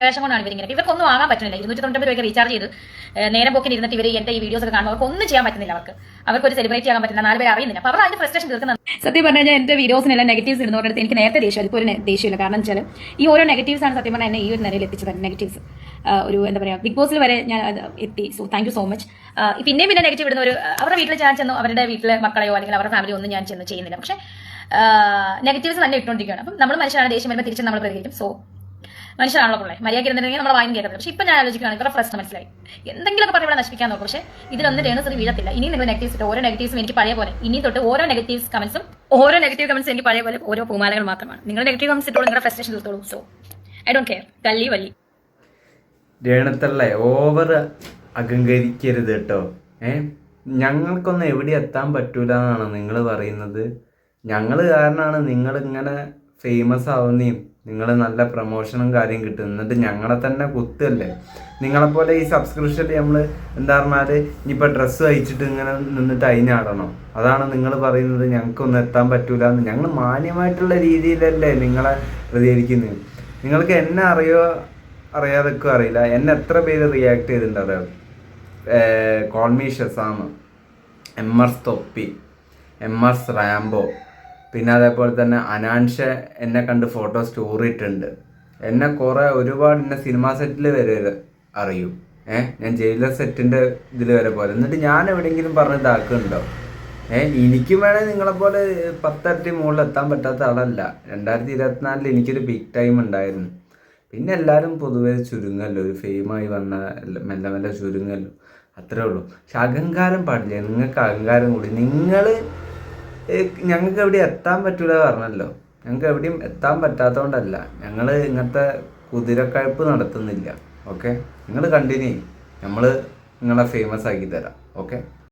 വേഷം കൊണ്ടാണ് ഇവരിങ്ങനെ. ഇവർക്കൊന്നും ആകാൻ പറ്റുന്നില്ല. 290 രൂപയ്ക്ക് റീചാർജ് ചെയ്ത് നേരം പോക്കിന് ഇരുന്നിട്ട് ഇവർ എന്റെ ഈ വീഡിയോസ് ഒക്കെ കാണുമ്പോൾ അവർക്കൊന്നും ചെയ്യാൻ പറ്റുന്നില്ല. അവർക്കൊരു സെലിബ്രേറ്റ് ചെയ്യാൻ പറ്റുന്ന 4 പേര് അറിയുന്നില്ല. അപ്പോൾ അവർ അതിന്റെ ഫ്രസ്ട്രേഷൻ തീർക്കുന്നത്. സത്യം പറഞ്ഞാൽ എന്റെ വീഡിയോസിനെല്ലാം നെഗറ്റീവ്സ് ഇടുന്നവരുടെ എനിക്ക് നേരത്തെ ദേഷ്യം. അതിപ്പോൾ ഒരു ദേഷ്യമില്ല. കാരണം വെച്ചാൽ ഈ ഓരോ നെഗറ്റീവ്സ് ആണ് സത്യം പറഞ്ഞാൽ എന്നെ ഈ ഒരു നിലയിൽ എത്തിച്ചത്. നെഗറ്റീവ്സ് ഒരു എന്താ പറയുക, ബിഗ് ബോസിൽ വരെ ഞാൻ എത്തി. So thank you so much. പിന്നെയും പിന്നെ നെഗറ്റീവ് ഇടുന്ന ഒരു അവരുടെ വീട്ടിൽ ഞാൻ ചെന്നു, അവരുടെ വീട്ടിലെ മക്കളെയോ അല്ലെങ്കിൽ അവരുടെ ഫാമിലിയോ ഒന്നും ഞാൻ ചെന്ന് ചെയ്യുന്നില്ല. പക്ഷേ നെഗറ്റീവ്സ് തന്നെ ഇട്ടുകൊണ്ടിരിക്കുകയാണ്. അപ്പം നമ്മൾ മനുഷ്യരാണ്, ദേഷ്യം വരുമ്പോൾ തിരിച്ച് നമ്മൾ പ്രതികരിക്കും. സോ മനുഷ്യരാണല്ലോ പിള്ളേ, മര്യാദ ഇരുന്നിട്ടുണ്ടെങ്കിൽ നമ്മുടെ വായും കേൾക്കത്തില്ല. പക്ഷെ ഇപ്പം ഞാൻ ആലോചിക്കുകയാണ്, ഇവരുടെ പ്രശ്നം മനസ്സിലായി. എന്തെങ്കിലുമൊക്കെ പറഞ്ഞ് ഇവിടെ നശിപ്പിക്കാൻ നോക്കും. പക്ഷേ ഇതിലൊന്നും രേണുസുതി വീഴത്തില്ല. ഇനി നിങ്ങൾ നെഗറ്റീവ്സ് ഇട്ട് ഓരോ നെഗറ്റീവ്സും എനിക്ക് പഴയ പോലെ ഇനി തൊട്ട് ഓരോ നെഗറ്റീവ് കമന്റ്സ് എനിക്ക് പഴയ പോലെ ഓരോ പൂമാലകൾ മാത്രമാണ്. നിങ്ങൾ നെഗറ്റീവ് കമന്റ്സ് ഇട്ടോളൂ, നിങ്ങളുടെ ഫ്രസ്ട്രേഷൻ തീർത്തോളൂ. So I don't care. കള്ളി വള്ളി രേണത്തള്ളേ ഓവർ അഹങ്കരിക്കരുത് കേട്ടോ. ഞങ്ങൾക്കൊന്നും എവിടെ എത്താൻ പറ്റൂല എന്നാണ് നിങ്ങൾ പറയുന്നത്. ഞങ്ങൾ കാരണമാണ് നിങ്ങൾ ഇങ്ങനെ ഫേമസ് ആവുന്നതും നിങ്ങൾ നല്ല പ്രൊമോഷനും കാര്യം കിട്ടും. എന്നിട്ട് ഞങ്ങളെ തന്നെ കുത്തല്ലേ. നിങ്ങളെപ്പോലെ ഈ സബ്സ്ക്രിപ്ഷനിൽ നമ്മൾ എന്താ പറഞ്ഞാൽ ഇനിയിപ്പോൾ ഡ്രസ്സ് അയച്ചിട്ട് ഇങ്ങനെ നിന്നിട്ട് അതിനാടണോ? അതാണ് നിങ്ങൾ പറയുന്നത് ഞങ്ങൾക്കൊന്നും എത്താൻ പറ്റൂല എന്ന്. ഞങ്ങൾ മാന്യമായിട്ടുള്ള രീതിയിലല്ലേ നിങ്ങളെ പ്രതികരിക്കുന്നത്. നിങ്ങൾക്ക് എന്നെ അറിയാതൊക്കെ അറിയില്ല. എന്നെ എത്ര പേര് റിയാക്ട് ചെയ്തിട്ടുണ്ട് അറിയാം. കോൾമി ഷസാം, MR തൊപ്പി, MR റാംബോ, പിന്നെ അതേപോലെ തന്നെ അനാൻഷ എന്നെ കണ്ട് ഫോട്ടോ സ്റ്റോറി ഇട്ടുണ്ട്. എന്നെ ഒരുപാട് എന്നെ സിനിമാ സെറ്റിൽ വരെ അറിയും. ഞാൻ ജയിലർ സെറ്റിൻ്റെ ഇതിൽ വരെ പോലെ. എന്നിട്ട് ഞാൻ എവിടെയെങ്കിലും പറഞ്ഞ് ഇതാക്കുന്നുണ്ടോ? എനിക്കും വേണേൽ നിങ്ങളെപ്പോലെ 10 ഇരട്ടി മുകളിൽ എത്താൻ പറ്റാത്ത ആളല്ല. 2024 എനിക്കൊരു ബിഗ് ടൈം ഉണ്ടായിരുന്നു. പിന്നെ എല്ലാവരും പൊതുവെ ചുരുങ്ങല്ലോ, ഒരു ഫെയിമായി വന്ന മെല്ലെ മെല്ലെ ചുരുങ്ങല്ലോ, അത്രേ ഉള്ളൂ. പക്ഷെ അഹങ്കാരം പാടില്ല. നിങ്ങൾക്ക് അഹങ്കാരം കൂടി. ഞങ്ങൾക്ക് എവിടെയും എത്താൻ പറ്റൂല പറഞ്ഞല്ലോ. ഞങ്ങൾക്ക് എവിടെയും എത്താൻ പറ്റാത്തതുകൊണ്ടല്ല, ഞങ്ങൾ ഇങ്ങനത്തെ കുതിരക്കഴപ്പ് നടത്തുന്നില്ല. ഓക്കെ, നിങ്ങൾ കണ്ടിന്യൂ. നമ്മൾ നിങ്ങളെ ഫേമസ് ആക്കി തരാം. ഓക്കെ.